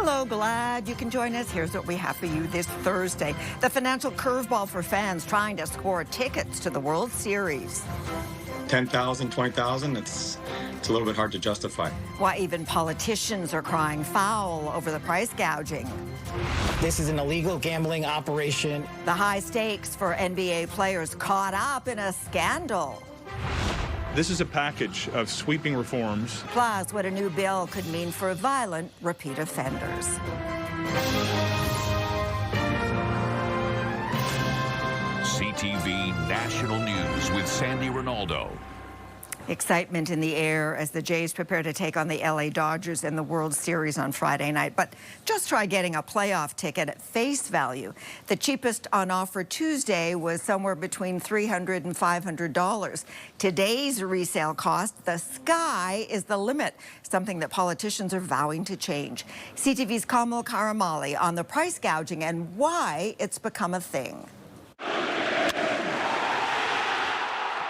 Hello, glad you can join us. Here's what we have for you this Thursday. The financial curveball for fans trying to score tickets to the World Series. 10,000, 20,000, it's a little bit hard to justify. Why even politicians are crying foul over the price gouging. This is an illegal gambling operation. The high stakes for NBA players caught up in a scandal. This is a package of sweeping reforms. Plus, what a new bill could mean for violent repeat offenders. CTV National News with Sandy Ronaldo. Excitement in the air as the Jays prepare to take on the LA Dodgers in the World Series on Friday night. But just try getting a playoff ticket at face value. The cheapest on offer Tuesday was somewhere between $300 and $500. Today's resale cost, the sky is the limit, something that politicians are vowing to change. CTV's Kamal Karamali on the price gouging and why it's become a thing.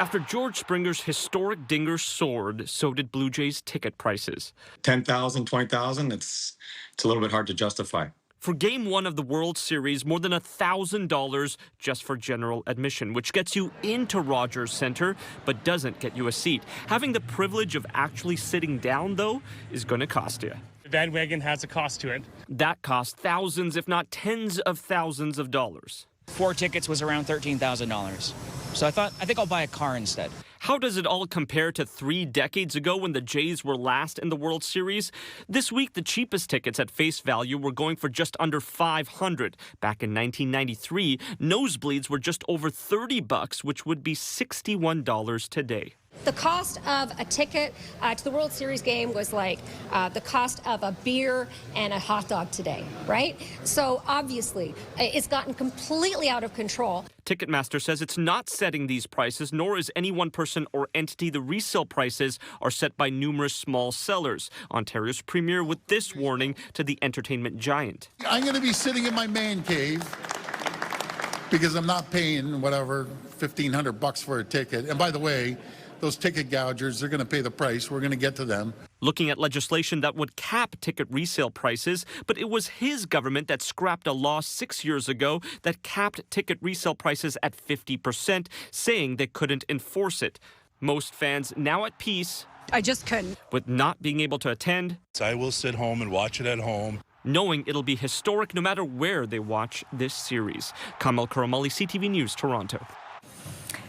After George Springer's historic dinger soared, so did Blue Jays ticket prices. 10,000, 20,000, it's a little bit hard to justify. For Game 1 of the World Series, more than $1,000 just for general admission, which gets you into Rogers Center, but doesn't get you a seat. Having the privilege of actually sitting down, though, is going to cost you. The bandwagon has a cost to it. That costs thousands, if not tens of thousands of dollars. 4 tickets was around $13,000. So I think I'll buy a car instead. How does it all compare to 3 decades ago when the Jays were last in the World Series? This week, the cheapest tickets at face value were going for just under $500. Back in 1993, nosebleeds were just over $30, which would be $61 today. The cost of a ticket to the World Series game was like the cost of a beer and a hot dog today, right? So obviously, it's gotten completely out of control. Ticketmaster says it's not setting these prices, nor is any one person or entity. The resale prices are set by numerous small sellers. Ontario's premier with this warning to the entertainment giant. I'm going to be sitting in my man cave because I'm not paying whatever $1,500 for a ticket. And by the way, those ticket gougers, they're going to pay the price. We're going to get to them. Looking at legislation that would cap ticket resale prices, but it was his government that scrapped a law 6 years ago that capped ticket resale prices at 50%, saying they couldn't enforce it. Most fans now at peace. I just couldn't. With not being able to attend. I will sit home and watch it at home, knowing it'll be historic no matter where they watch this series. Kamal Karamali, CTV News, Toronto.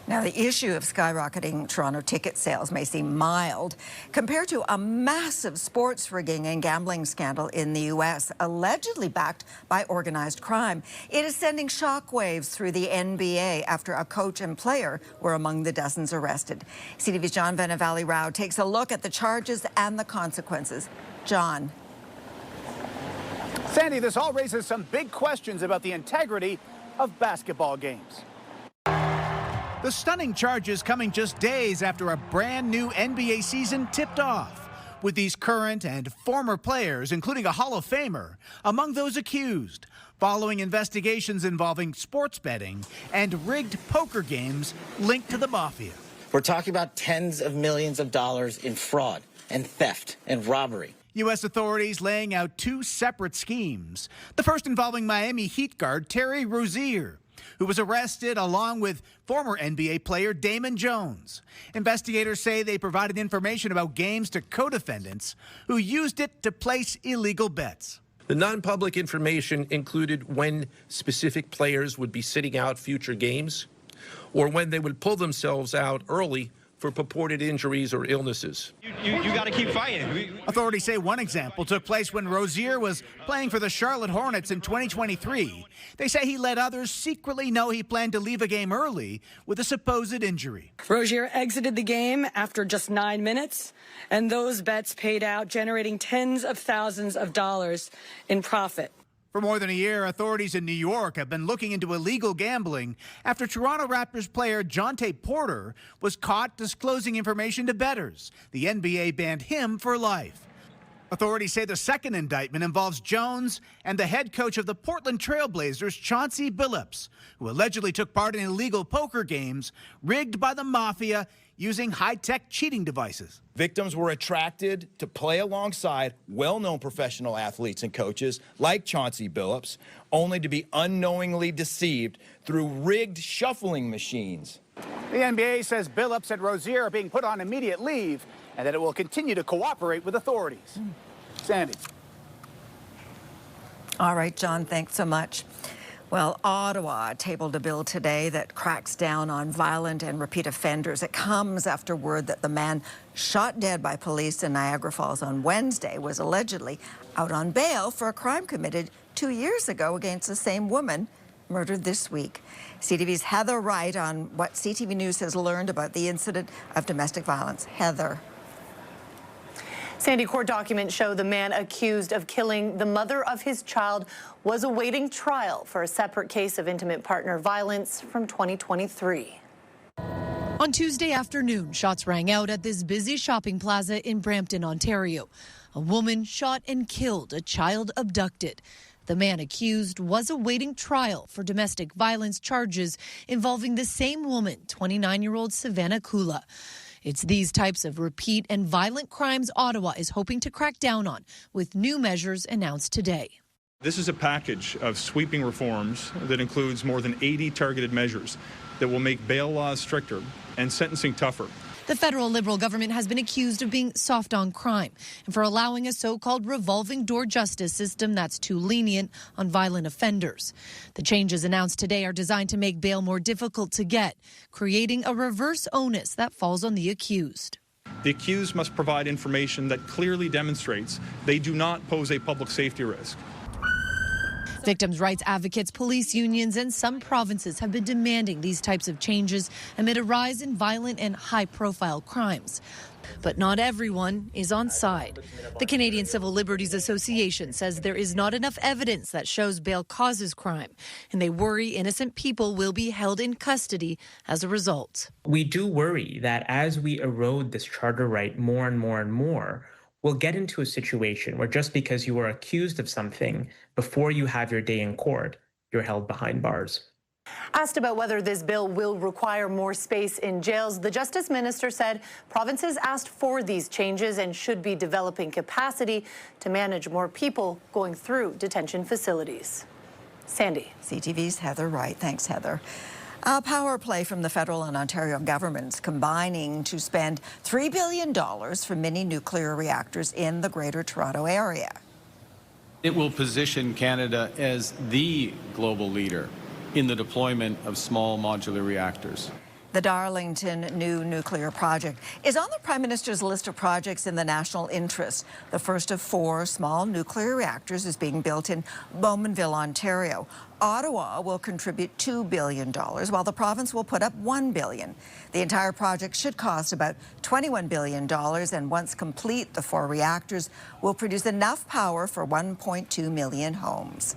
Now, the issue of skyrocketing Toronto ticket sales may seem mild compared to a massive sports rigging and gambling scandal in the U.S., allegedly backed by organized crime. It is sending shockwaves through the NBA after a coach and player were among the dozens arrested. CTV's John Venevalley-Rao takes a look at the charges and the consequences. John. Sandy, this all raises some big questions about the integrity of basketball games. The stunning charges coming just days after a brand new NBA season tipped off, with these current and former players, including a Hall of Famer, among those accused, following investigations involving sports betting and rigged poker games linked to the mafia. We're talking about tens of millions of dollars in fraud and theft and robbery. U.S. authorities laying out 2 separate schemes, the first involving Miami Heat guard Terry Rozier, who was arrested along with former NBA player Damon Jones. Investigators say they provided information about games to co-defendants who used it to place illegal bets. The non-public information included when specific players would be sitting out future games or when they would pull themselves out early for purported injuries or illnesses. You got to keep fighting. Authorities say one example took place when Rozier was playing for the Charlotte Hornets in 2023. They say he let others secretly know he planned to leave a game early with a supposed injury. Rozier exited the game after just 9 minutes, and those bets paid out, generating tens of thousands of dollars in profit. For more than a year, authorities in New York have been looking into illegal gambling after Toronto Raptors player Jonte Porter was caught disclosing information to bettors. The NBA banned him for life. Authorities say the second indictment involves Jones and the head coach of the Portland Trail Blazers, Chauncey Billups, who allegedly took part in illegal poker games rigged by the mafia using high-tech cheating devices. Victims were attracted to play alongside well-known professional athletes and coaches like Chauncey Billups, only to be unknowingly deceived through rigged shuffling machines. The NBA says Billups and Rozier are being put on immediate leave and that it will continue to cooperate with authorities. Sandy. All right, John, thanks so much. Well, Ottawa tabled a bill today that cracks down on violent and repeat offenders. It comes after word that the man shot dead by police in Niagara Falls on Wednesday was allegedly out on bail for a crime committed 2 years ago against the same woman, murdered this week. CTV's Heather Wright on what CTV News has learned about the incident of domestic violence. Heather. Sandy, court documents show the man accused of killing the mother of his child was awaiting trial for a separate case of intimate partner violence from 2023. On Tuesday afternoon, shots rang out at this busy shopping plaza in Brampton, Ontario. A woman shot and killed a child abducted. The man accused was awaiting trial for domestic violence charges involving the same woman, 29-year-old Savannah Kula. It's these types of repeat and violent crimes Ottawa is hoping to crack down on, with new measures announced today. This is a package of sweeping reforms that includes more than 80 targeted measures that will make bail laws stricter and sentencing tougher. The federal Liberal government has been accused of being soft on crime and for allowing a so-called revolving door justice system that's too lenient on violent offenders. The changes announced today are designed to make bail more difficult to get, creating a reverse onus that falls on the accused. The accused must provide information that clearly demonstrates they do not pose a public safety risk. Victims' rights advocates, police unions, and some provinces have been demanding these types of changes amid a rise in violent and high-profile crimes. But not everyone is on side. The Canadian Civil Liberties Association says there is not enough evidence that shows bail causes crime, and they worry innocent people will be held in custody as a result. We do worry that as we erode this charter right more and more and more, we'll get into a situation where just because you are accused of something before you have your day in court, you're held behind bars. Asked about whether this bill will require more space in jails, the Justice Minister said provinces asked for these changes and should be developing capacity to manage more people going through detention facilities. Sandy. CTV's Heather Wright. Thanks, Heather. A power play from the federal and Ontario governments combining to spend $3 billion for mini nuclear reactors in the Greater Toronto Area. It will position Canada as the global leader in the deployment of small modular reactors. The Darlington new nuclear project is on the Prime Minister's list of projects in the national interest. The first of 4 small nuclear reactors is being built in Bowmanville, Ontario. Ottawa will contribute $2 billion, while the province will put up $1 billion. The entire project should cost about $21 billion, and once complete, the 4 reactors will produce enough power for 1.2 million homes.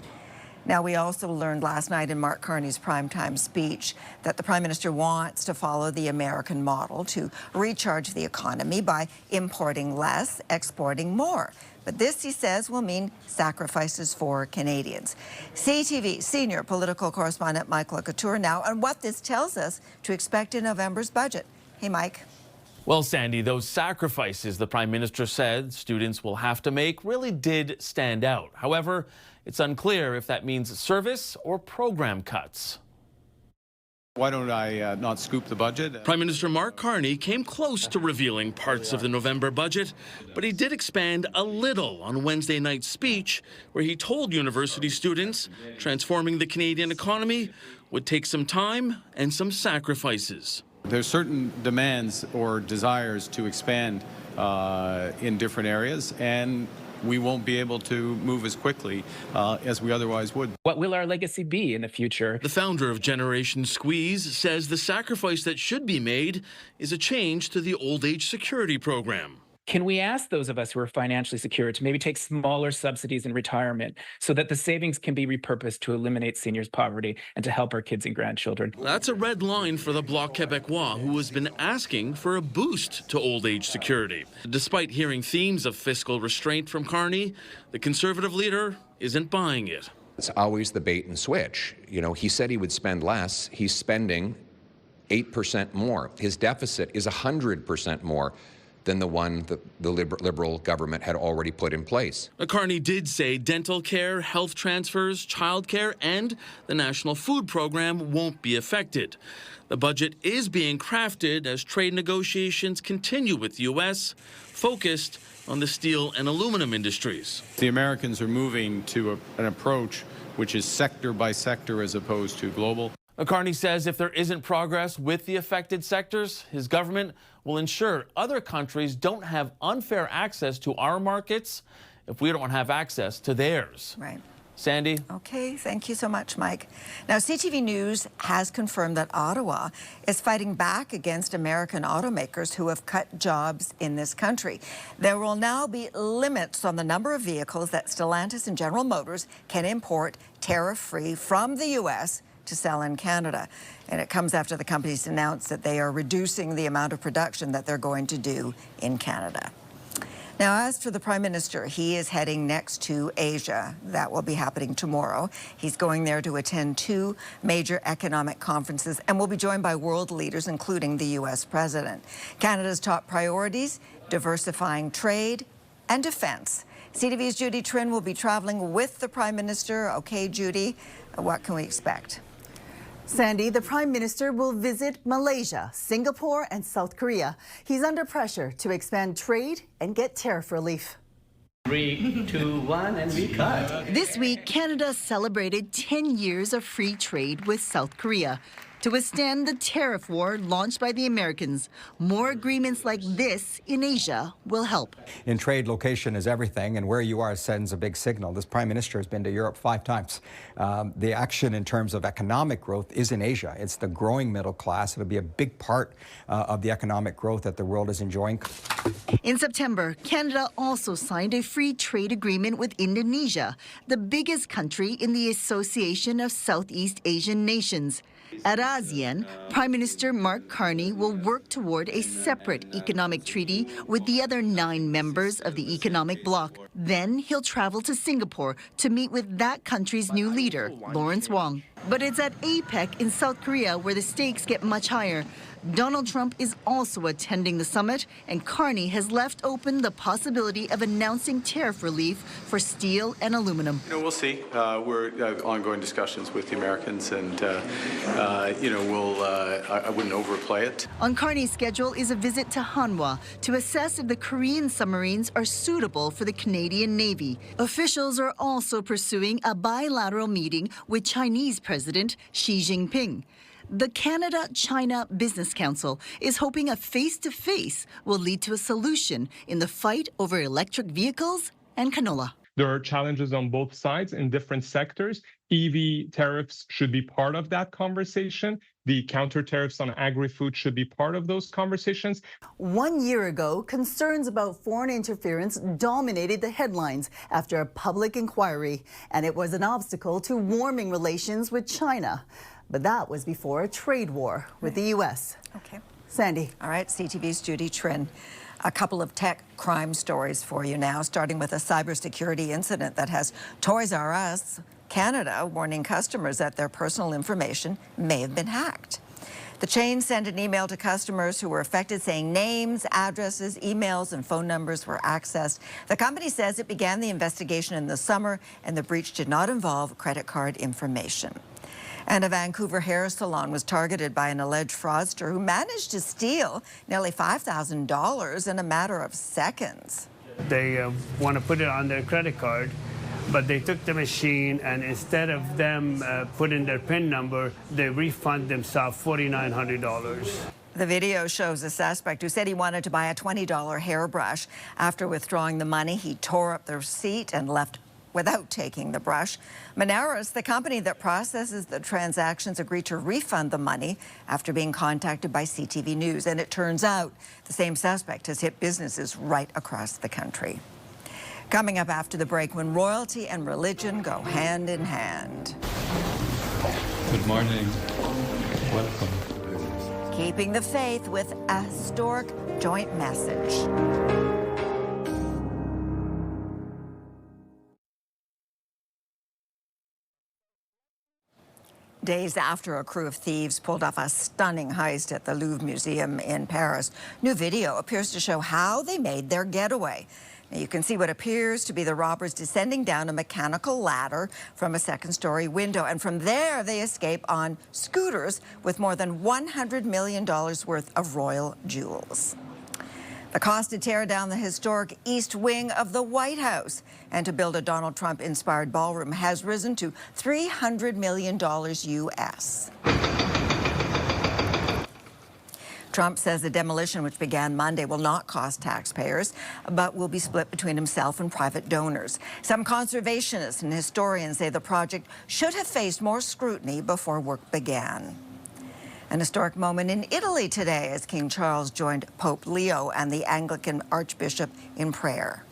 Now, we also learned last night in Mark Carney's primetime speech that the Prime Minister wants to follow the American model to recharge the economy by importing less, exporting more. But this, he says, will mean sacrifices for Canadians. CTV senior political correspondent Mike Lacouture now on what this tells us to expect in November's budget. Hey, Mike. Well, Sandy, those sacrifices the Prime Minister said students will have to make really did stand out. However, it's unclear if that means service or program cuts. Why don't I not scoop the budget? Prime Minister Mark Carney came close to revealing parts of the November budget, but he did expand a little on Wednesday night's speech, where he told university students transforming the Canadian economy would take some time and some sacrifices. There's certain demands or desires to expand in different areas, and we won't be able to move as quickly as we otherwise would. What will our legacy be in the future? The founder of Generation Squeeze says the sacrifice that should be made is a change to the old age security program. Can we ask those of us who are financially secure to maybe take smaller subsidies in retirement so that the savings can be repurposed to eliminate seniors' poverty and to help our kids and grandchildren? That's a red line for the Bloc Québécois, who has been asking for a boost to old age security. Despite hearing themes of fiscal restraint from Carney, the Conservative leader isn't buying it. It's always the bait and switch. You know, he said he would spend less. He's spending 8% more. His deficit is 100% more than the one that the Liberal government had already put in place. Carney did say dental care, health transfers, childcare, and the National Food Program won't be affected. The budget is being crafted as trade negotiations continue with the U.S., focused on the steel and aluminum industries. The Americans are moving to an approach which is sector by sector as opposed to global. Carney says if there isn't progress with the affected sectors, his government will ensure other countries don't have unfair access to our markets if we don't have access to theirs. Right. Sandy? Okay, thank you so much, Mike. Now, CTV News has confirmed that Ottawa is fighting back against American automakers who have cut jobs in this country. There will now be limits on the number of vehicles that Stellantis and General Motors can import tariff-free from the U.S. to sell in Canada. And it comes after the companies announced that they are reducing the amount of production that they're going to do in Canada. Now, as for the Prime Minister, he is heading next to Asia. That will be happening tomorrow. He's going there to attend 2 major economic conferences and will be joined by world leaders, including the U.S. President. Canada's top priorities: diversifying trade and defense. CTV's Judy Trinh will be traveling with the Prime Minister. Okay, Judy, what can we expect? Sandy, the Prime Minister will visit Malaysia, Singapore, and South Korea. He's under pressure to expand trade and get tariff relief. 3, 2, 1, and we cut. This week, Canada celebrated 10 years of free trade with South Korea to withstand the tariff war launched by the Americans. More agreements like this in Asia will help. In trade, location is everything, and where you are sends a big signal. This Prime Minister has been to Europe 5 times. The action in terms of economic growth is in Asia. It's the growing middle class. It'll be a big part of the economic growth that the world is enjoying. In September, Canada also signed a free trade agreement with Indonesia, the biggest country in the Association of Southeast Asian Nations. At ASEAN, Prime Minister Mark Carney will work toward a separate economic treaty with the other 9 members of the economic bloc. Then he'll travel to Singapore to meet with that country's new leader, Lawrence Wong. But it's at APEC in South Korea where the stakes get much higher. Donald Trump is also attending the summit, and Carney has left open the possibility of announcing tariff relief for steel and aluminum. We'll see. We're ongoing discussions with the Americans, and I wouldn't overplay it. On Carney's schedule is a visit to Hanwha to assess if the Korean submarines are suitable for the Canadian Navy. Officials are also pursuing a bilateral meeting with Chinese President Xi Jinping. The Canada-China Business Council is hoping a face-to-face will lead to a solution in the fight over electric vehicles and canola. There are challenges on both sides in different sectors. EV tariffs should be part of that conversation. The counter tariffs on agri-food should be part of those conversations. 1 year ago, concerns about foreign interference dominated the headlines after a public inquiry, and it was an obstacle to warming relations with China. But that was before a trade war with the U.S. Okay. Sandy. All right, CTV's Judy Trinh. A couple of tech crime stories for you now, starting with a cybersecurity incident that has Toys R Us Canada warning customers that their personal information may have been hacked. The chain sent an email to customers who were affected saying names, addresses, emails, and phone numbers were accessed. The company says it began the investigation in the summer, and the breach did not involve credit card information. And a Vancouver hair salon was targeted by an alleged fraudster who managed to steal nearly $5,000 in a matter of seconds. They want to put it on their credit card, but they took the machine, and instead of them putting their PIN number, they refund themselves $4,900. The video shows a suspect who said he wanted to buy a $20 hairbrush. After withdrawing the money, he tore up the receipt and left without taking the brush. Monaris, the company that processes the transactions, agreed to refund the money after being contacted by CTV News. And it turns out the same suspect has hit businesses right across the country. Coming up after the break, when royalty and religion go hand in hand. Good morning. Welcome. Keeping the faith with a historic joint message. Days after a crew of thieves pulled off a stunning heist at the Louvre Museum in Paris, new video appears to show how they made their getaway. Now you can see what appears to be the robbers descending down a mechanical ladder from a second-story window, and from there they escape on scooters with more than $100 million worth of royal jewels. The cost to tear down the historic East Wing of the White House and to build a Donald Trump-inspired ballroom has risen to $300 million US. Trump says the demolition, which began Monday, will not cost taxpayers, but will be split between himself and private donors. Some conservationists and historians say the project should have faced more scrutiny before work began. An historic moment in Italy today as King Charles joined Pope Leo and the Anglican Archbishop in prayer.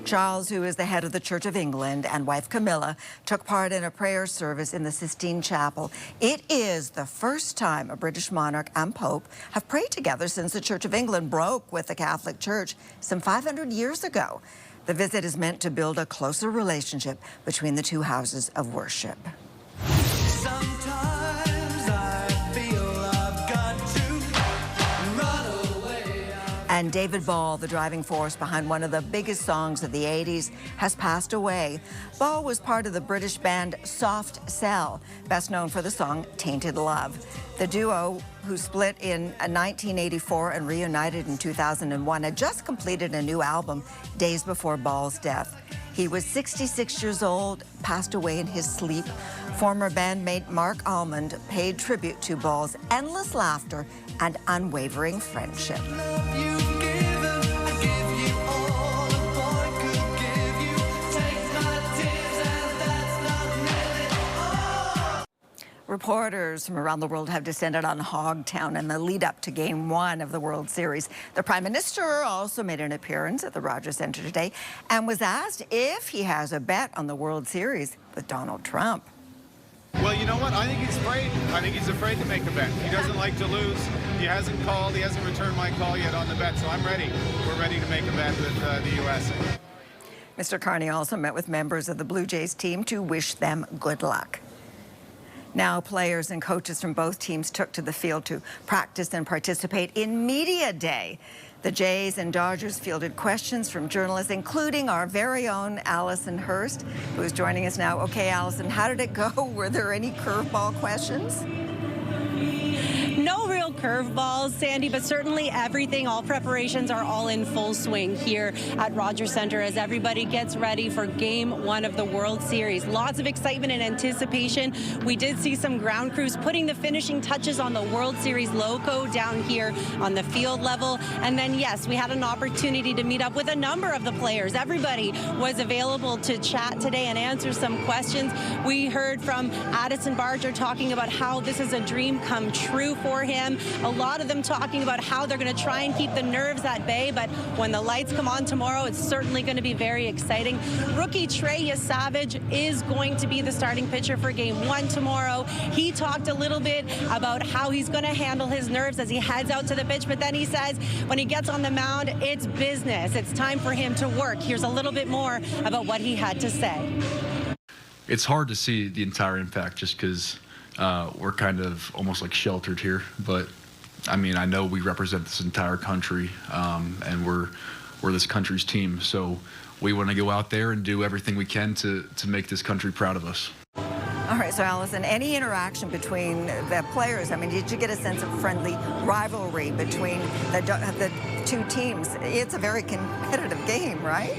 Charles, who is the head of the Church of England, and wife Camilla took part in a prayer service in the Sistine Chapel. It is the first time a British monarch and Pope have prayed together since the Church of England broke with the Catholic Church some 500 years ago. The visit is meant to build a closer relationship between the two houses of worship. And David Ball, the driving force behind one of the biggest songs of the 80s, has passed away. Ball was part of the British band Soft Cell, best known for the song Tainted Love. The duo, who split in 1984 and reunited in 2001, had just completed a new album days before Ball's death. He was 66 years old, passed away in his sleep. Former bandmate Mark Almond paid tribute to Ball's endless laughter and unwavering friendship. Reporters from around the world have descended on Hogtown in the lead up to Game 1 of the World Series. The Prime Minister also made an appearance at the Rogers Centre today and was asked if he has a bet on the World Series with Donald Trump. Well, you know what? I think he's afraid. I think he's afraid to make a bet. He doesn't like to lose. He hasn't called. He hasn't returned my call yet on the bet, so I'm ready. We're ready to make a bet with the U.S. Mr. Carney also met with members of the Blue Jays team to wish them good luck. Now, players and coaches from both teams took to the field to practice and participate in Media Day. The Jays and Dodgers fielded questions from journalists, including our very own Allison Hurst, who is joining us now. Okay, Allison, how did it go? Were there any curveball questions? No real curveballs, Sandy, but certainly everything, all preparations are all in full swing here at Rogers Centre as everybody gets ready for Game 1 of the World Series. Lots of excitement and anticipation. We did see some ground crews putting the finishing touches on the World Series logo down here on the field level. And then, yes, we had an opportunity to meet up with a number of the players. Everybody was available to chat today and answer some questions. We heard from Addison Barger talking about how this is a dream come true for him. A lot of them talking about how they're going to try and keep the nerves at bay, but when the lights come on tomorrow, it's certainly going to be very exciting. Rookie Trey Savage is going to be the starting pitcher for Game 1 tomorrow. He talked a little bit about how he's going to handle his nerves as he heads out to the pitch, but then he says when he gets on the mound, it's business. It's time for him to work. Here's a little bit more about what he had to say. It's hard to see the entire impact just because we're kind of almost like sheltered here, but I mean, I know we represent this entire country, and we're this country's team, so we want to go out there and do everything we can to make this country proud of us. All right, so Allison, any interaction between the players? I mean, did you get a sense of friendly rivalry between the two teams? It's a very competitive game, right?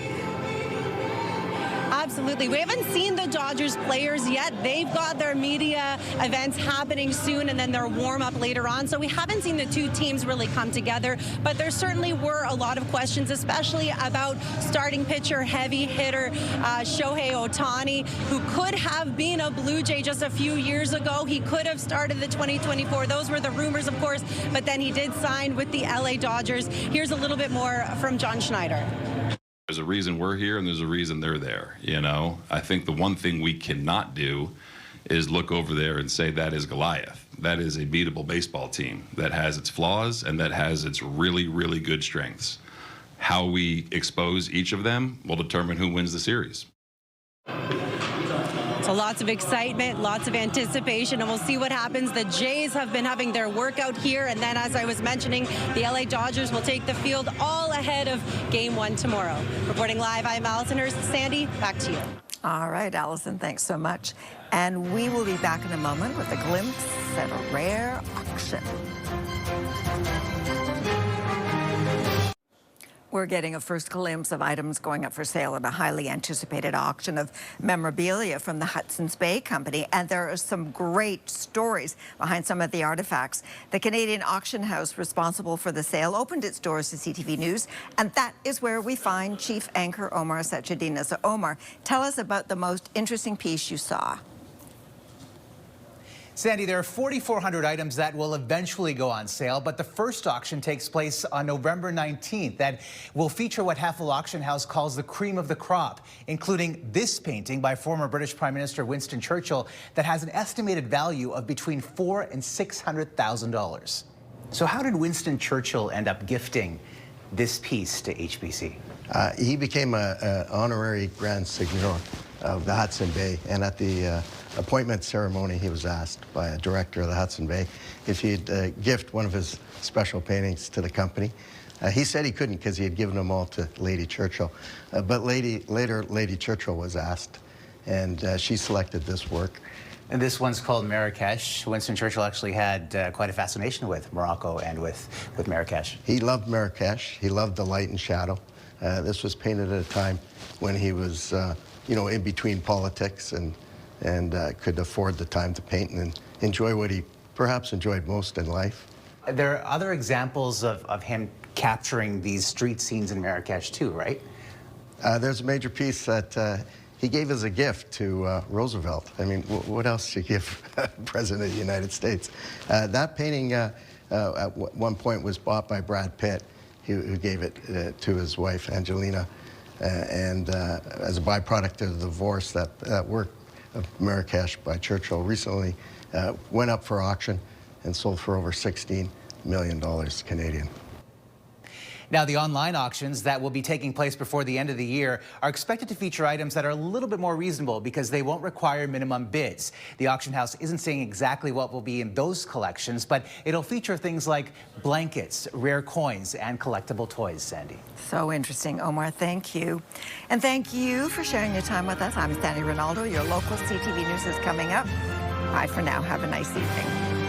Absolutely. We haven't seen the Dodgers players yet. They've got their media events happening soon and then their warm-up later on. So we haven't seen the two teams really come together. But there certainly were a lot of questions, especially about starting pitcher, heavy hitter Shohei Ohtani, who could have been a Blue Jay just a few years ago. He could have started the 2024. Those were the rumors, of course. But then he did sign with the LA Dodgers. Here's a little bit more from John Schneider. There's a reason we're here and there's a reason they're there, you know? I think the one thing we cannot do is look over there and say that is Goliath. That is a beatable baseball team that has its flaws and that has its really, really good strengths. How we expose each of them will determine who wins the series. So lots of excitement, lots of anticipation, and we'll see what happens. The Jays have been having their workout here, and then, as I was mentioning, the LA Dodgers will take the field all ahead of Game 1 tomorrow. Reporting live, I'm Allison Hurst. Sandy, back to you. All right, Allison, thanks so much. And we will be back in a moment with a glimpse at a rare auction. We're getting a first glimpse of items going up for sale at a highly anticipated auction of memorabilia from the Hudson's Bay Company. And there are some great stories behind some of the artifacts. The Canadian auction house responsible for the sale opened its doors to CTV News. And that is where we find Chief Anchor Omar Sachedina. So Omar, tell us about the most interesting piece you saw. Sandy, there are 4,400 items that will eventually go on sale, but the first auction takes place on November 19th. That will feature what Heffel Auction House calls the cream of the crop, including this painting by former British Prime Minister Winston Churchill that has an estimated value of between $400,000 and $600,000. So how did Winston Churchill end up gifting this piece to HBC? He became an honorary Grand Seigneur of the Hudson Bay, and at the appointment ceremony he was asked by a director of the Hudson Bay if he'd gift one of his special paintings to the company. He said he couldn't because he had given them all to Lady Churchill, but later Lady Churchill was asked, and she selected this work. And this one's called Marrakesh. Winston Churchill actually had quite a fascination with Morocco and with Marrakesh. He loved Marrakesh. He loved the light and shadow. This was painted at a time when he was, in between politics and could afford the time to paint and enjoy what he perhaps enjoyed most in life. There are other examples of him capturing these street scenes in Marrakesh too, right? There's a major piece that he gave as a gift to Roosevelt. I mean, what else do you give President of the United States? That painting at one point was bought by Brad Pitt, who gave it to his wife, Angelina. And as a byproduct of the divorce, that work of Marrakesh by Churchill recently went up for auction and sold for over $16 million Canadian. Now, the online auctions that will be taking place before the end of the year are expected to feature items that are a little bit more reasonable because they won't require minimum bids. The auction house isn't saying exactly what will be in those collections, but it'll feature things like blankets, rare coins, and collectible toys, Sandy. So interesting, Omar. Thank you. And thank you for sharing your time with us. I'm Sandy Ronaldo. Your local CTV News is coming up. Bye for now. Have a nice evening.